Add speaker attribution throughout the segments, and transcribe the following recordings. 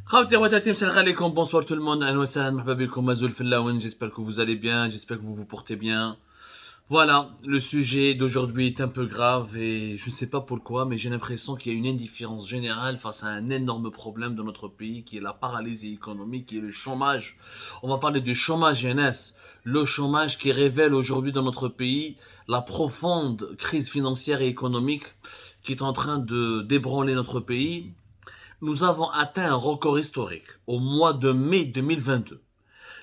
Speaker 1: Khawti Watatim, salam alaikum, bonsoir tout le monde, ahlan wa sahlan, marhaba bikoum, Mazoul Fellaouen, j'espère que vous allez bien, j'espère que vous vous portez bien. Voilà, le sujet d'aujourd'hui est un peu grave et je ne sais pas pourquoi, mais j'ai l'impression qu'il y a une indifférence générale face à un énorme problème de notre pays qui est la paralysie économique, qui est le chômage. On va parler du chômage jeunesse, le chômage qui révèle aujourd'hui dans notre pays la profonde crise financière et économique qui est en train de débranler notre pays. Nous avons atteint un record historique au mois de mai 2022.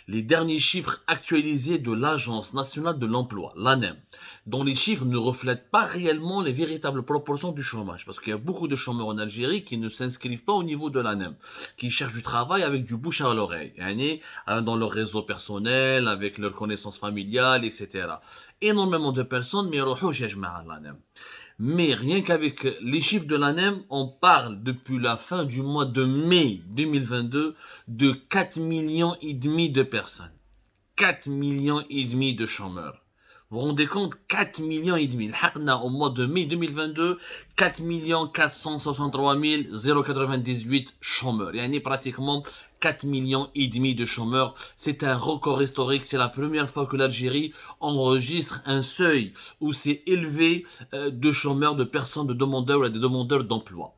Speaker 1: Les derniers chiffres actualisés de l'Agence nationale de l'emploi, l'ANEM, dont les chiffres ne reflètent pas réellement les véritables proportions du chômage, parce qu'il y a beaucoup de chômeurs en Algérie qui ne s'inscrivent pas au niveau de l'ANEM, qui cherchent du travail avec du bouche à l'oreille, dans leur réseau personnel, avec leur connaissance familiale, etc. Énormément de personnes, mais l'ANEM. Mais rien qu'avec les chiffres de l'ANEM, on parle depuis la fin du mois de mai 2022 de 4 millions et demi de personnes. 4 millions et demi de chômeurs. Vous vous rendez compte? 4 millions et demi. Au mois de mai 2022, 4 463 098 chômeurs. Il y a pratiquement 4 millions et demi de chômeurs. C'est un record historique. C'est la première fois que l'Algérie enregistre un seuil où c'est élevé de chômeurs, de personnes, de demandeurs et de demandeurs d'emploi.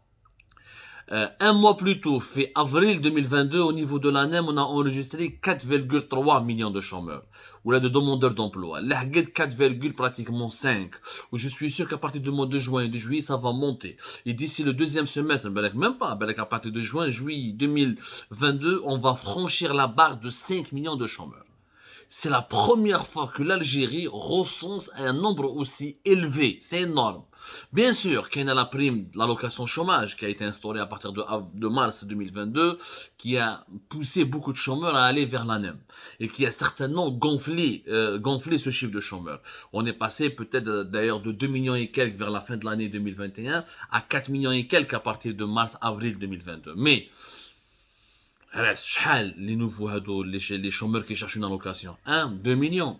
Speaker 1: Un mois plus tôt, fait avril 2022, au niveau de l'ANEM, on a enregistré 4,3 millions de chômeurs, ou là de demandeurs d'emploi. Là, 4, pratiquement 5. Je suis sûr qu'à partir du mois de juin et de juillet, ça va monter. Et d'ici le deuxième semestre, même pas, à partir de juin, juillet 2022, on va franchir la barre de 5 millions de chômeurs. C'est la première fois que l'Algérie recense un nombre aussi élevé. C'est énorme. Bien sûr, qu'il y a la prime de l'allocation chômage qui a été instaurée à partir de mars 2022, qui a poussé beaucoup de chômeurs à aller vers l'ANEM et qui a certainement gonflé ce chiffre de chômeurs. On est passé peut-être d'ailleurs de 2 millions et quelques vers la fin de l'année 2021 à 4 millions et quelques à partir de mars-avril 2022. Mais reste شحال les nouveaux هادو les chômeurs qui cherchent une allocation 1, 2 millions.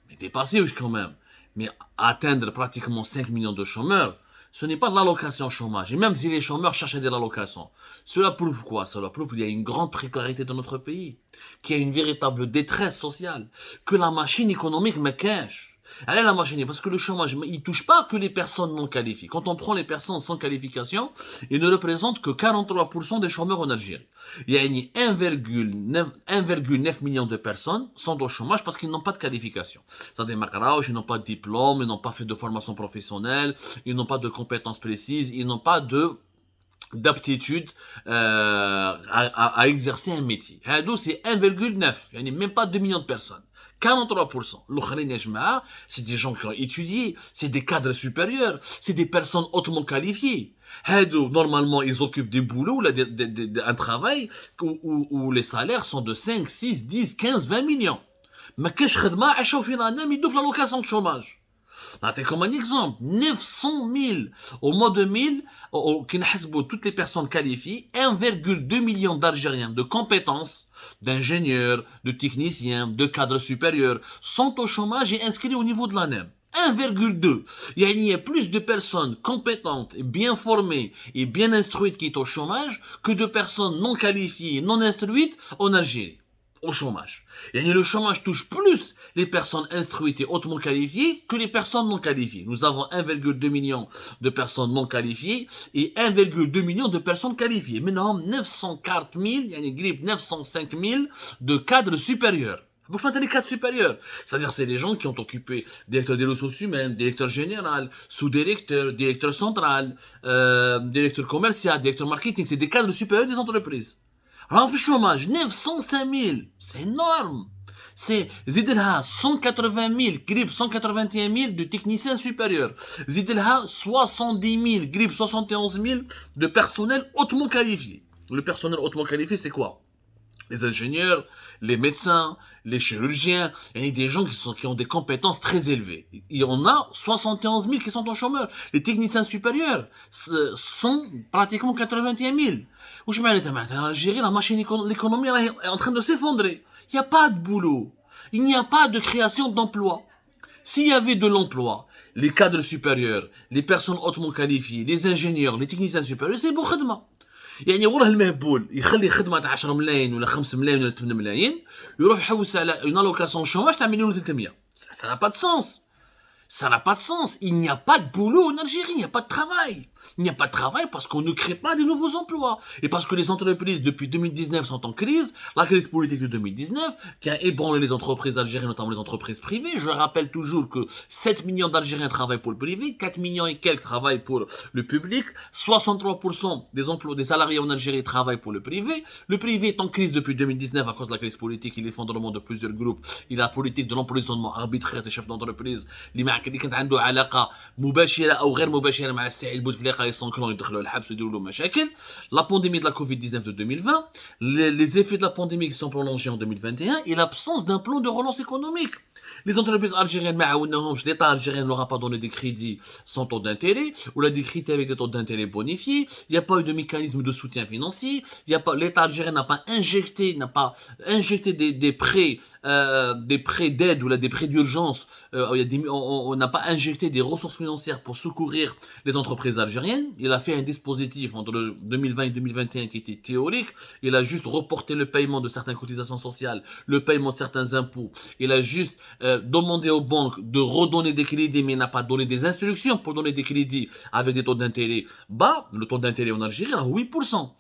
Speaker 1: Mais dépassé quand même. Mais atteindre pratiquement 5 millions de chômeurs, ce n'est pas de l'allocation chômage. Et même si les chômeurs cherchaient de l'allocation, cela prouve quoi? Cela prouve qu'il y a une grande précarité dans notre pays, qu'il y a une véritable détresse sociale, que la machine économique me cache. Allez la machine, parce que le chômage, il touche pas que les personnes non qualifiées. Quand on prend les personnes sans qualification, ils ne représentent que 43% des chômeurs en Algérie. Il y a 1,9 million de personnes sont au chômage parce qu'ils n'ont pas de qualification. C'est-à-dire, ils n'ont pas de diplôme, ils n'ont pas fait de formation professionnelle, ils n'ont pas de compétences précises, ils n'ont pas d'aptitude à exercer un métier. C'est 1,9, même pas 2 millions de personnes. 43%. C'est des gens qui ont étudié, c'est des cadres supérieurs, c'est des personnes hautement qualifiées. Normalement, ils occupent des boulots, un travail où les salaires sont de 5, 6, 10, 15, 20 millions. Mais qu'est-ce que ils doivent l'allocation de chômage. Comme un exemple, 900 000 au mois de 1000, toutes les personnes qualifiées, 1,2 million d'Algériens de compétences, d'ingénieurs, de techniciens, de cadres supérieurs, sont au chômage et inscrits au niveau de l'ANEM. 1,2. Il y a plus de personnes compétentes, bien formées et bien instruites qui sont au chômage que de personnes non qualifiées et non instruites en Algérie. Au chômage. Le chômage touche plus les personnes instruites et hautement qualifiées que les personnes non qualifiées. Nous avons 1,2 million de personnes non qualifiées et 1,2 million de personnes qualifiées. Maintenant, 940 000, 905 000 de cadres supérieurs. Pour les cadres supérieurs, c'est-à-dire c'est les gens qui ont occupé directeur des ressources humaines, directeur général, sous-directeur, directeur central, directeur commercial, directeur marketing, c'est des cadres supérieurs des entreprises. Alors, le chômage, 905 000, c'est énorme. C'est 180 000, 181 000 de techniciens supérieurs. 70 000, 71 000 de personnel hautement qualifié. Le personnel hautement qualifié, c'est quoi? Les ingénieurs, les médecins, les chirurgiens, il y a des gens qui ont des compétences très élevées. Il y en a 71 000 qui sont en chômeur. Les techniciens supérieurs sont pratiquement 81 000. Où je m'arrête en Algérie, la machine, l'économie est en train de s'effondrer. Il n'y a pas de boulot. Il n'y a pas de création d'emploi. S'il y avait de l'emploi, les cadres supérieurs, les personnes hautement qualifiées, les ingénieurs, les techniciens supérieurs, c'est Boukhadma. يعني وراه المهبول يخلي خدمه تاع 10 ملايين ولا 5 ملايين ولا 8 ملايين يروح يحوس على اون الوكاسيون شوماج تاع مليون و300. Ça n'a pas de sens. Ça n'a pas de sens. Il n'y a pas de boulot en Algérie, il n'y a pas de travail. Il n'y a pas de travail parce qu'on ne crée pas de nouveaux emplois. Et parce que les entreprises, depuis 2019, sont en crise. La crise politique de 2019, qui a ébranlé les entreprises algériennes, notamment les entreprises privées. Je rappelle toujours que 7 millions d'Algériens travaillent pour le privé, 4 millions et quelques travaillent pour le public, 63% des emplois, des salariés en Algérie travaillent pour le privé. Le privé est en crise depuis 2019 à cause de la crise politique et l'effondrement de plusieurs groupes. Et la politique de l'emprisonnement arbitraire des chefs d'entreprise, اللي كانت عنده علاقه مباشره او غير مباشره مع السعيد بوتفليقه يسنكرون يدخلوا الحبس ويديروا له مشاكل. La pandémie de la Covid-19 de 2020, les effets de la pandémie qui sont prolongés en 2021 et l'absence d'un plan de relance économique. Les entreprises algériennes, l'État algérien n'aura pas donné des crédits sans taux d'intérêt, ou des crédits avec des taux d'intérêt bonifiés, il n'y a pas eu de mécanisme de soutien financier, l'État algérien n'a pas injecté des prêts d'aide ou des prêts d'urgence, on n'a pas injecté des ressources financières pour secourir les entreprises algériennes. Il a fait un dispositif entre 2020 et 2021 qui était théorique, il a juste reporté le paiement de certaines cotisations sociales, le paiement de certains impôts, il a juste demander aux banques de redonner des crédits, mais n'a pas donné des instructions pour donner des crédits avec des taux d'intérêt bas. Le taux d'intérêt en Algérie, est 8%.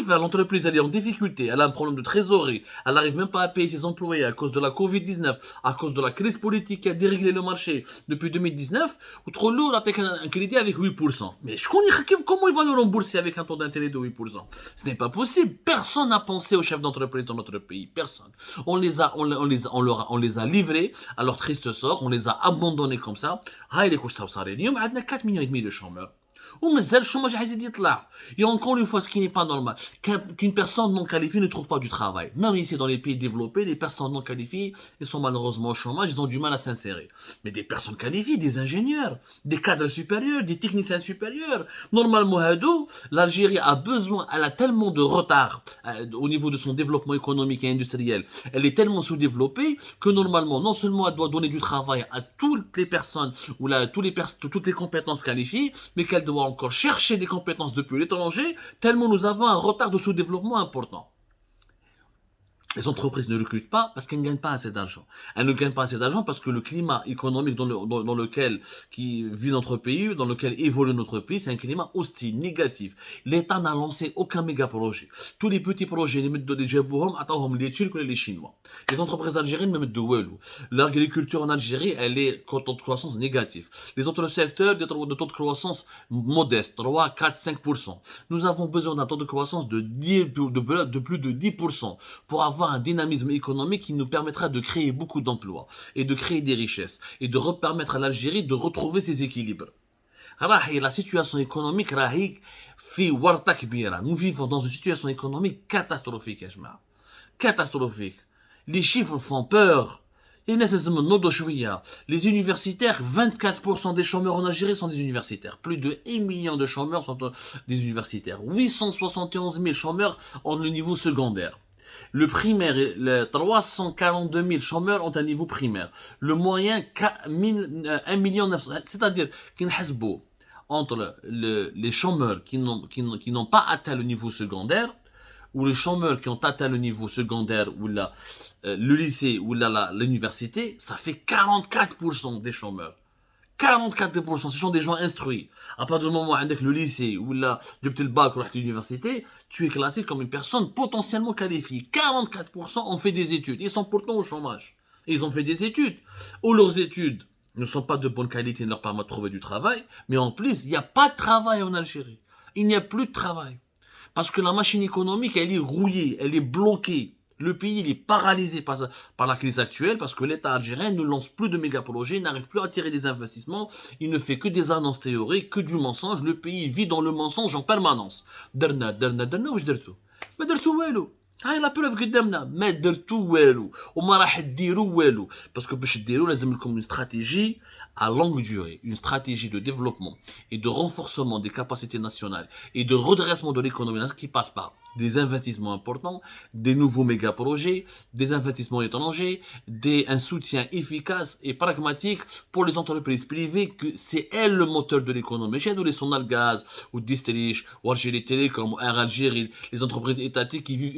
Speaker 1: L'entreprise elle est en difficulté, elle a un problème de trésorerie, elle n'arrive même pas à payer ses employés à cause de la Covid-19, à cause de la crise politique qui a déréglé le marché depuis 2019, ou trop lourd, un crédit avec 8%. Mais je connais comment ils vont le rembourser avec un taux d'intérêt de 8%. Ce n'est pas possible. Personne n'a pensé aux chefs d'entreprise dans notre pays. Personne. On les a livrés à leur triste sort, on les a abandonnés comme ça. Il y a 4 millions et demi de chômeurs. ومازال الشوماج عايز يطلع. Et encore une fois, ce qui n'est pas normal, qu'une personne non qualifiée ne trouve pas du travail. Même ici, dans les pays développés, les personnes non qualifiées, ils sont malheureusement au chômage, ils ont du mal à s'insérer. Mais des personnes qualifiées, des ingénieurs, des cadres supérieurs, des techniciens supérieurs, normalement, l'Algérie a besoin, elle a tellement de retard au niveau de son développement économique et industriel. Elle est tellement sous-développée que normalement, non seulement elle doit donner du travail à toutes les personnes ou toutes les compétences qualifiées, mais qu'elle doit encore chercher des compétences depuis l'étranger, tellement nous avons un retard de sous-développement important. Les entreprises ne recrutent pas parce qu'elles ne gagnent pas assez d'argent. Elles ne gagnent pas assez d'argent parce que le climat économique dans lequel qui vit notre pays, dans lequel évolue notre pays, c'est un climat hostile, négatif. L'État n'a lancé aucun méga projet. Tous les petits projets, les Chinois. Les entreprises algériennes ne mettent de walou. L'agriculture en Algérie, elle est taux de croissance négatif. Les autres secteurs, des taux de croissance modestes, 3, 4, 5%. Nous avons besoin d'un taux de croissance de plus de 10% pour avoir un dynamisme économique qui nous permettra de créer beaucoup d'emplois et de créer des richesses et de permettre à l'Algérie de retrouver ses équilibres. La situation économique, nous vivons dans une situation économique catastrophique. Catastrophique. Les chiffres font peur. Les universitaires, 24% des chômeurs en Algérie sont des universitaires. Plus de 1 million de chômeurs sont des universitaires. 871 000 chômeurs ont le niveau secondaire. Le primaire, 342 000 chômeurs ont un niveau primaire. Le moyen, 1 million 900. C'est-à-dire qu'ils n'hasbou entre les chômeurs qui n'ont pas atteint le niveau secondaire, ou les chômeurs qui ont atteint le niveau secondaire, ou le lycée, ou l'université, ça fait 44% des chômeurs. 44%, ce sont des gens instruits. À partir du moment où avec le lycée ou depuis le bac ou l'université, tu es classé comme une personne potentiellement qualifiée. 44% ont fait des études. Ils sont pourtant au chômage. Ils ont fait des études. Ou leurs études ne sont pas de bonne qualité, ne leur permettent de trouver du travail. Mais en plus, il n'y a pas de travail en Algérie. Il n'y a plus de travail. Parce que la machine économique, elle est rouillée, elle est bloquée. Le pays il est paralysé par la crise actuelle parce que l'État algérien ne lance plus de méga-projets, n'arrive plus à attirer des investissements, il ne fait que des annonces théoriques, que du mensonge. Le pays vit dans le mensonge en permanence. درنا واش درتو؟ ما درتو والو. هاي لا بروف قدامنا ما درتو والو وما راح ديروا والو باسكو باش ديروا لازم لكم une stratégie à longue durée, une stratégie de développement et de renforcement des capacités nationales et de redressement de l'économie qui passe par des investissements importants, des nouveaux méga-projets, des investissements étrangers, un soutien efficace et pragmatique pour les entreprises privées, que c'est elles le moteur de l'économie. Chez nous, les Sonalgaz, ou Districh, ou Algérie Télécom, ou Air Algérie, les entreprises étatiques qui vivent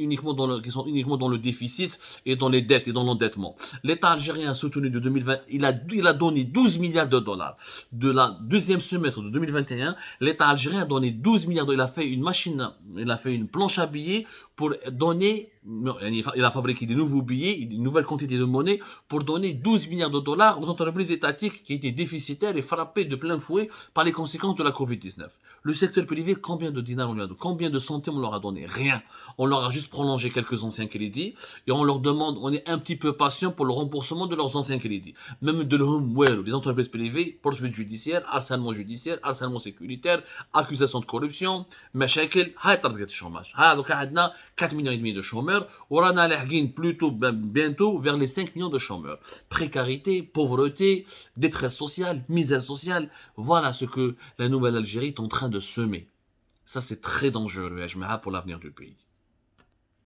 Speaker 1: qui sont uniquement dans le déficit et dans les dettes et dans l'endettement. L'État algérien a soutenu de 2020, il a donné 12 milliards de dollars. De la deuxième semestre de 2021, l'État algérien a donné 12 milliards de dollars. Il a fait une machine, il a fait une planche à billets pour donner, il a fabriqué des nouveaux billets, une nouvelle quantité de monnaie pour donner 12 milliards de dollars aux entreprises étatiques qui étaient déficitaires et frappées de plein fouet par les conséquences de la Covid-19. Le secteur privé, combien de dinars on lui a donné? Combien de centimes on leur a donné? Rien. On leur a juste prolongé quelques anciens crédits et on leur demande, on est un petit peu patient pour le remboursement de leurs anciens crédits. Même de l'homeware, les entreprises privées, poursuites judiciaires, harcèlement sécuritaire, accusation de corruption, مشاكل. هاي طردقة الشوماج. هذا عندنا 4 millions et demi de chômeurs, ورانا لاحقين plutôt bientôt vers les 5 millions de chômeurs. Précarité, pauvreté, détresse sociale, misère sociale, voilà ce que la nouvelle Algérie est en train de semer. Ça c'est très dangereux, pour l'avenir du pays.